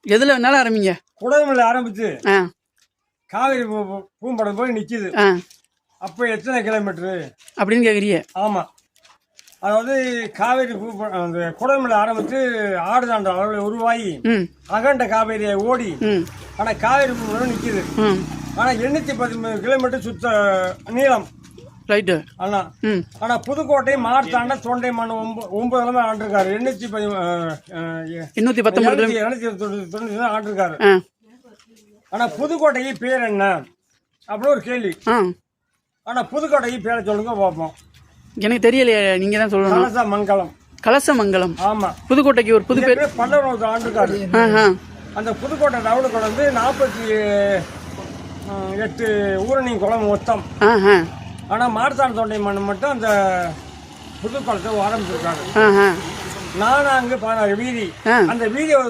எதுல வேணாலும் ஆரம்பிங்க. குடமில்ல ஆரம்பிச்சு ஆ காவேரி பூம்படம் போய் நிக்குது. ஆ அப்ப எத்தனை கிலோமீட்டரு அப்படின்னு கேக்குறீங்க. ஆமா, அதாவது காவேரி அந்த குடமில்ல ஆரம்பிச்சு ஆடுதாண்ட அளவுல உருவாகி அகண்ட காவேரியை ஓடி ஆனா காவேரி பூம்படம் நிக்குது. ஆனா 813 கிலோமீட்டர் சுத்த நீளம். ரைட்டு. ஆனா ஆனா புதுக்கோட்டை மார்த்தாண்ட தொண்டை மண் 9 ஆண்டிருக்காரு. 219 ஆண்டிருக்காரு. ஆனா புதுக்கோட்டைக்கு பேர் என்ன அப்படி ஒரு கேள்வி. ஆனா புதுக்கோட்டைக்கு பேரை சொல்லுங்க பார்ப்போம். எனக்கு தெரியலையே, நீங்க தான் சொல்லணும். கலசமங்கலம். கலசமங்கலம். ஆமா, புதுக்கோட்டைக்கு ஒரு புது பேர். பல்லவர் ஆண்டிருக்காரு. அந்த புதுக்கோட்டை டவுனுக்கு வந்து 48 ஊரணி குளம் மொத்தம். ஆனா மார்த்தாண்ட தொண்டை மண் மட்டும் அந்த புதுக்கோட்டை ஆரம்பிச்சிருக்காங்க. நானும் அங்க வீதி, அந்த வீதி கூட